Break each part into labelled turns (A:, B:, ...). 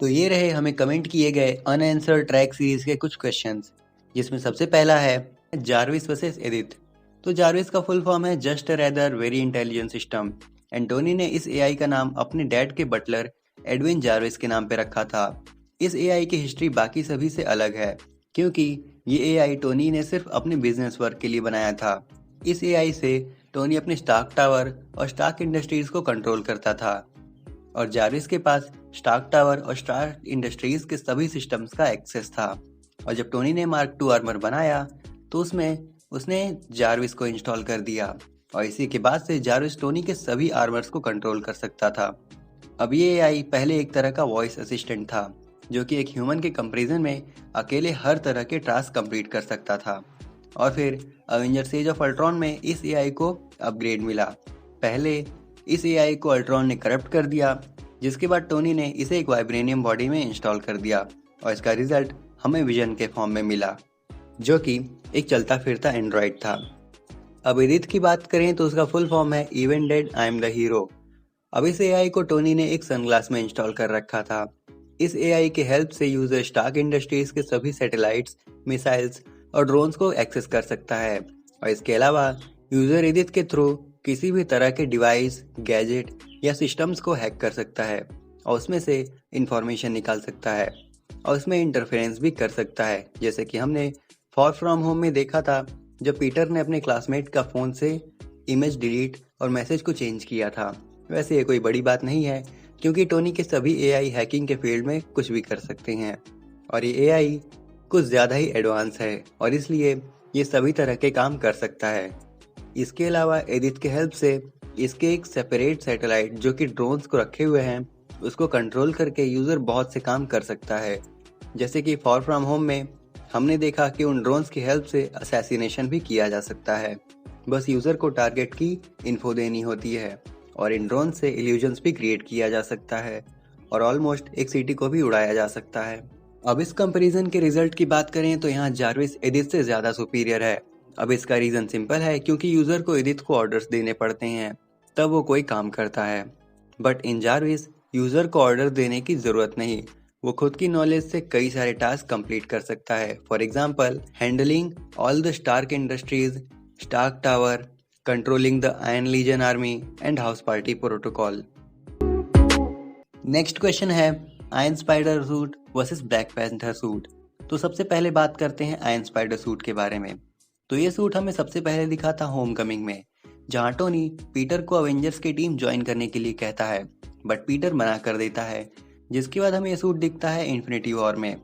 A: तो ये रहे हमें कमेंट किए गए अनआंसर्ड ट्रैक सीरीज के कुछ क्वेश्चंस, जिसमें सबसे पहला है जारविस वर्सेस एडिथ। तो जारविस का फुल फॉर्म है just rather very intelligent system and Tony ने इस एआई का नाम अपने डैड के बटलर एडविन जारविस के नाम पे रखा था। इस एआई की हिस्ट्री बाकी सभी से अलग है क्योंकि ये एआई टोनी ने सिर्फ अपने बिजनेस वर्क के लिए बनाया था। इस एआई से टोनी अपने स्टार्क टावर और स्टार्क इंडस्ट्रीज को कंट्रोल करता था और जारविस के पास स्टार्क टावर और स्टार्क इंडस्ट्रीज के सभी सिस्टम्स का एक्सेस था। और जब टोनी ने मार्क II आर्मर बनाया तो उसमें उसने जारविस को इंस्टॉल कर दिया और इसी के बाद से जारविस टोनी के सभी आर्मर्स को कंट्रोल कर सकता था। अब ये एआई पहले एक तरह का वॉइस असिस्टेंट था जो कि एक ह्यूमन के कंपैरिजन में अकेले हर तरह के टास्क कंप्लीट कर सकता था। और फिर अवेंजर्स एज ऑफ अल्ट्रॉन में इस एआई को अपग्रेड मिला। पहले इस एआई को अल्ट्रॉन ने करप्ट कर दिया, जिसके बाद टोनी ने इसे एक वाइब्रेनियम बॉडी में इंस्टॉल कर दिया और इसका रिजल्ट हमें विजन के फॉर्म में मिला, जो कि एक चलता फिरता एंड्रॉइड था। अब एडिथ की बात करें तो उसका फुल फॉर्म है even dead I am the hero. अब इस एआई को टोनी ने एक सनग्लास में इंस्टॉल कर रखा था। इस एआई के हेल्प से यूजर स्टार्क इंडस्ट्रीज के सभी सैटेलाइट्स, मिसाइल्स और ड्रोन्स को एक्सेस कर सकता है और इसके अलावा यूजर एडिथ के थ्रू किसी भी तरह के डिवाइस, गैजेट या सिस्टम्स को हैक कर सकता है और उसमें से इंफॉर्मेशन निकाल सकता है और उसमें इंटरफेरेंस भी कर सकता है, जैसे कि हमने फॉर फ्रॉम होम में देखा था जब पीटर ने अपने क्लासमेट का फोन से इमेज डिलीट और मैसेज को चेंज किया था। वैसे ये कोई बड़ी बात नहीं है क्योंकि टोनी के सभी एआई हैकिंग के फील्ड में कुछ भी कर सकते हैं और ये एआई कुछ ज़्यादा ही एडवांस है और इसलिए ये सभी तरह के काम कर सकता है। इसके अलावा एडिथ के हेल्प से इसके एक सेपरेट सैटेलाइट जो कि ड्रोन्स को रखे हुए हैं उसको कंट्रोल करके यूज़र बहुत से काम कर सकता है। जैसे कि फॉर फ्रॉम होम में हमने देखा कि उन ड्रोन्स की हेल्प से असैसिनेशन भी किया जा सकता है। बस यूज़र को टारगेट की इन्फो देनी होती है और इन ड्रोन से इल्यूजन्स भी क्रिएट किया जा सकता है और ऑलमोस्ट एक सिटी को भी उड़ाया जा सकता है। अब इस कंपैरिजन के रिजल्ट की बात करें तो यहाँ जारविस एडिथ से ज़्यादा सुपीरियर है। अब इसका रीज़न सिंपल है क्योंकि यूज़र को एडिथ को ऑर्डर्स देने पड़ते हैं तब वो कोई काम करता है, बट इन जारविस यूज़र को ऑर्डर देने की ज़रूरत नहीं, वो खुद की नॉलेज से कई सारे टास्क कंप्लीट कर सकता है। For example handling all the Stark Industries, Stark Tower, controlling the Iron Legion army and house party protocol. Next question है Iron Spider suit versus Black Panther suit. तो सबसे पहले बात करते हैं आयरन स्पाइडर सूट के बारे में। तो ये सूट हमें सबसे पहले दिखा था होमकमिंग में, जहाँ टोनी पीटर को अवेंजर्स की टीम ज्वाइन करने के लिए कहता है बट पीटर मना कर देता है, जिसके बाद हमें ये सूट दिखता है इन्फिनिटी वॉर में।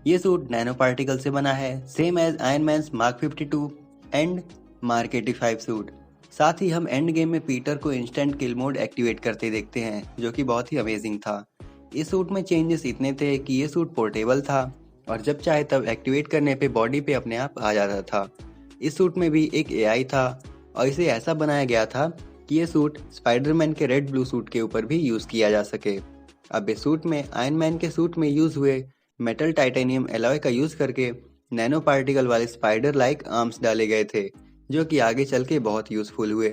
A: ये सूट नैनो पार्टिकल से बना है, same as Iron Man's mark 52 and mark 85 suit. साथ ही हम एंड गेम में पीटर को इंस्टेंट किल मोड एक्टिवेट करते देखते हैं, जो कि बहुत ही अमेजिंग था। इस सूट में चेंजेस इतने थे कि ये सूट पोर्टेबल था और जब चाहे तब एक्टिवेट करने पे बॉडी पे अपने आप आ जाता था। इस सूट में भी एक एआई था और इसे ऐसा बनाया गया था कि ये सूट स्पाइडरमैन के रेड ब्लू सूट के ऊपर भी यूज़ किया जा सके। अब इस सूट में आयरन मैन के सूट में यूज़ हुए मेटल टाइटेनियम एलॉय का यूज़ करके नैनो पार्टिकल वाले स्पाइडर लाइक आर्म्स डाले गए थे, जो कि आगे चल के बहुत यूज़फुल हुए।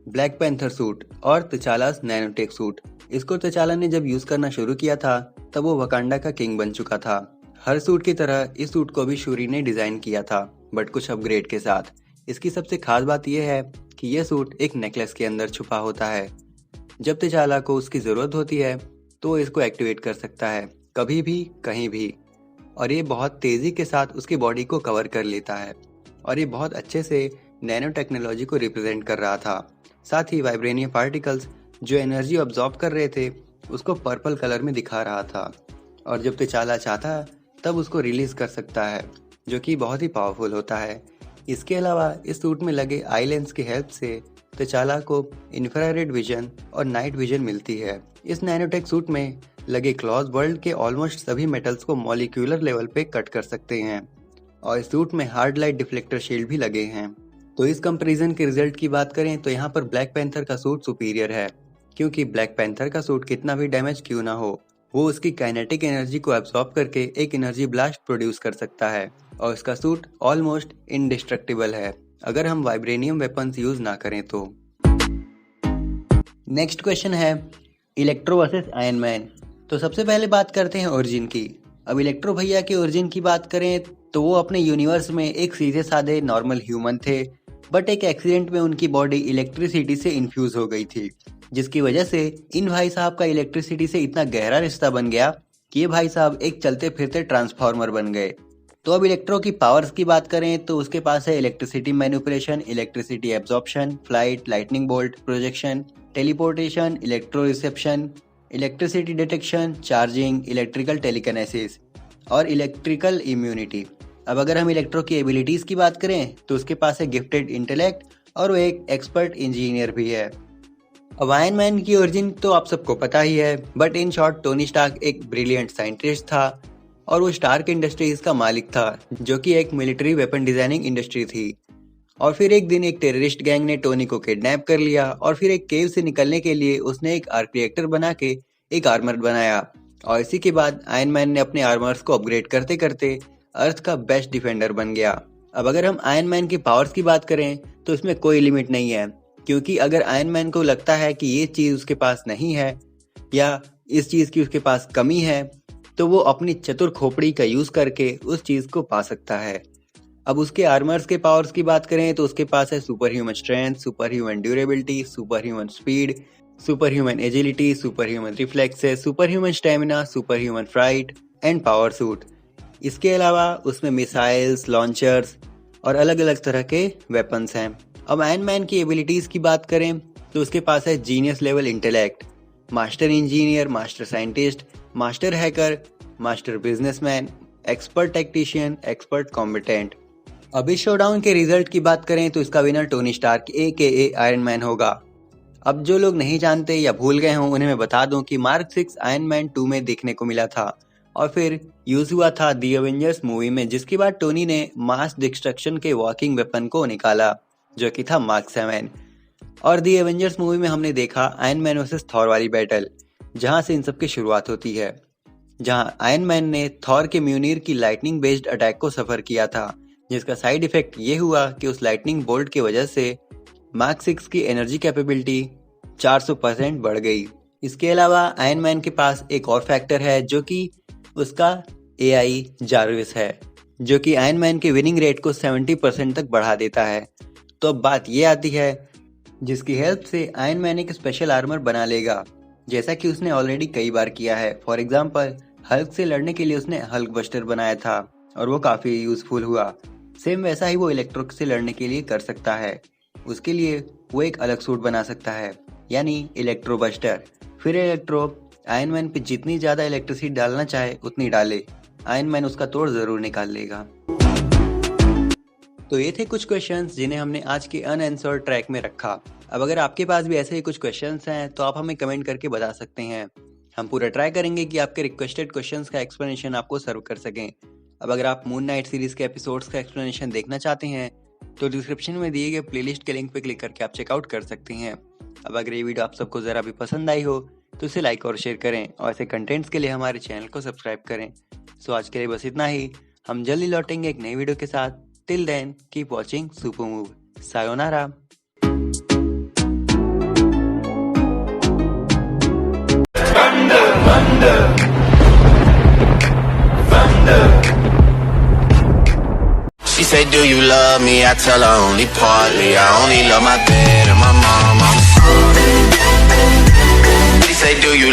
A: ब्लैक पैंथर सूट और तचालास नैनोटेक सूट, इसको तचाला ने जब यूज़ करना शुरू किया था तब वो वकांडा का किंग बन चुका था। हर सूट की तरह इस सूट को भी शूरी ने डिज़ाइन किया था, बट कुछ अपग्रेड के साथ। इसकी सबसे खास बात यह है कि यह सूट एक नेकलेस के अंदर छुपा होता है। जब तचाला को उसकी ज़रूरत होती है तो इसको एक्टिवेट कर सकता है, कभी भी कहीं भी, और ये बहुत तेज़ी के साथ उसकी बॉडी को कवर कर लेता है और ये बहुत अच्छे से नैनो टेक्नोलॉजी को रिप्रेजेंट कर रहा था। साथ ही वाइब्रेनियम पार्टिकल्स जो एनर्जी ऑब्जॉर्ब कर रहे थे उसको पर्पल कलर में दिखा रहा था और जब तचाला चाहता तब उसको रिलीज कर सकता है, जो कि बहुत ही पावरफुल होता है। इसके अलावा इस सूट में लगे आई लेंस की हेल्प से तचाला को इंफ्रारेड विजन और नाइट विजन मिलती है। इस नैनोटेक सूट में लगे क्लॉज वर्ल्ड के ऑलमोस्ट सभी मेटल्स को मॉलिक्यूलर लेवल पे कट कर सकते हैं और इस सूट में हार्ड लाइट डिफ्लेक्टर शील्ड भी लगे हैं। तो इस कंपैरिजन के रिजल्ट की बात करें तो यहाँ पर ब्लैक पैंथर का सूट सुपीरियर है, क्योंकि ब्लैक पैंथर का सूट कितना भी डैमेज क्यों ना हो, वो उसकी काइनेटिक एनर्जी को एब्सॉर्ब करके एक एनर्जी ब्लास्ट प्रोड्यूस कर सकता है और इसका सूट ऑलमोस्ट इंडिस्ट्रक्टिबल है अगर हम वाइब्रेनियम वेपन्स यूज ना करें तो। नेक्स्ट क्वेश्चन है इलेक्ट्रो वर्सेस आयरन मैन। तो सबसे पहले बात करते हैं ओरिजिन की। अब इलेक्ट्रो भैया के ओरिजिन की बात करें तो वो अपने यूनिवर्स में एक सीधे साधे नॉर्मल ह्यूमन थे, बट एक एक्सीडेंट में उनकी बॉडी इलेक्ट्रिसिटी से इन्फ्यूज हो गई थी, जिसकी वजह से इन भाई साहब का इलेक्ट्रिसिटी से इतना गहरा रिश्ता बन गया कि ये भाई साहब एक चलते फिरते ट्रांसफार्मर बन गए। तो अब इलेक्ट्रो की पावर्स की बात करें तो उसके पास है electricity manipulation, electricity absorption, flight, lightning bolt, projection, teleportation, electro reception, electricity detection, charging, electrical telekinesis और इलेक्ट्रिकल इम्यूनिटी। अब अगर हम इलेक्ट्रो की एबिलिटीज की बात करें तो उसके पास है गिफ्टेड इंटेलेक्ट और वो एक एक्सपर्ट इंजीनियर भी है। अब आयरन मैन की ओरिजिन तो आप सबको पता ही है, but in short Tony Stark एक ब्रिलियंट साइंटिस्ट था और वो स्टार्क इंडस्ट्रीज का मालिक था, जो कि एक मिलिट्री वेपन डिजाइनिंग इंडस्ट्री थी। और फिर एक दिन एक टेररिस्ट गैंग ने टोनी को किडनैप कर लिया और फिर एक केव से निकलने के लिए उसने एक आर्क रिएक्टर बना के एक आर्मर बनाया। और इसी के बाद आयरन मैन ने अपने आर्मर्स को अपग्रेड करते करते अर्थ का बेस्ट डिफेंडर बन गया। अब अगर हम आयरन मैन की पावर्स की बात करें तो इसमें कोई लिमिट नहीं है, क्योंकि अगर आयरन मैन को लगता है कि ये चीज उसके पास नहीं है या इस चीज की उसके पास कमी है, तो वो अपनी चतुर खोपड़ी का यूज करके उस चीज को पा सकता है। अब उसके आर्मर्स के पावर्स की बात करें तो उसके पास है super human strength, super human durability, super human speed, super human agility, super human reflexes, super human stamina, super human flight and power suit. इसके अलावा उसमें मिसाइल्स, लॉन्चर्स और अलग अलग तरह के वेपन्स हैं। अब आयरन मैन की एबिलिटीज की बात करें तो उसके पास है genius level intellect, master engineer, master scientist, master hacker, master businessman, expert technician, expert combatant. अब इस शोडाउन के रिजल्ट की बात करें तो इसका winner Tony Stark AKA Iron Man होगा। अब जो लोग नहीं जानते या भूल गए हों उन्हें मैं बता दूं कि मार्क 6 आयरन मैन 2 में देखने को मिला था और फिर यूज हुआ था दी एवेंजर्स मूवी में, जिसके बाद टोनी ने मास डिस्ट्रक्शन के वॉकिंग वेपन को निकाला जो कि था मार्क 7। और दी एवेंजर्स मूवी में हमने देखा आयरन मैन वर्सेस थॉर वाली बैटल, जहां से इन सब की शुरुआत होती है, जहां आयरन मैन ने थॉर के म्यूनिर की लाइटनिंग बेस्ड अटैक को सफर किया था, जिसका साइड इफेक्ट ये हुआ कि उस लाइटनिंग बोल्ट की वजह से मार्क 6 की एनर्जी कैपेबिलिटी 400% बढ़ गई। इसके अलावा आयरन मैन के पास एक और फैक्टर है जो कि उसका AI जार्विस है, जो कि आयरन मैन के विनिंग रेट को 70% तक बढ़ा देता है। तो अब बात ये आती है जिसकी हेल्प से आयरन मैन एक स्पेशल आर्मर बना लेगा, जैसा कि उसने ऑलरेडी कई बार किया है। फॉर एग्जाम्पल हल्क से लड़ने के लिए उसने हल्क बस्टर बनाया था और वो काफी यूजफुल हुआ। सेम वैसा ही वो इलेक्ट्रो से लड़ने के लिए कर सकता है। उसके लिए वो एक अलग सूट बना सकता है, यानी इलेक्ट्रो बस्टर। फिर इलेक्ट्रो आयरन मैन पे जितनी ज्यादा इलेक्ट्रिसिटी डालना चाहे उतनी डाले, आयरन मैन उसका तोड़ जरूर निकाल लेगा। तो ये थे कुछ क्वेश्चंस जिन्हें हमने आज के अनआंसर्ड ट्रैक में रखा। अब अगर आपके पास भी ऐसे ही कुछ क्वेश्चंस हैं तो आप हमें कमेंट करके बता सकते हैं। हम पूरा ट्राई करेंगे कि आपके रिक्वेस्टेड क्वेश्चंस का एक्सप्लेनेशन आपको सर्व कर सकें। अब अगर आप मून नाइट सीरीज के एपिसोड्स का एक्सप्लेनेशन देखना चाहते हैं तो डिस्क्रिप्शन में दिए गए प्लेलिस्ट के लिंक पे क्लिक करके आप चेकआउट कर सकते हैं। अब अगर ये वीडियो आप सबको जरा भी पसंद आई हो तो इसे लाइक और शेयर करें और ऐसे कंटेंट्स के लिए हमारे चैनल को सब्सक्राइब करें। सो आज के लिए बस इतना ही। हम जल्दी लौटेंगे एक नई वीडियो के साथ। Till then keep watching super move. सायोनारा।
B: She said, do you love me? I tell her only partly. I only love my bed and my mom. She said, do you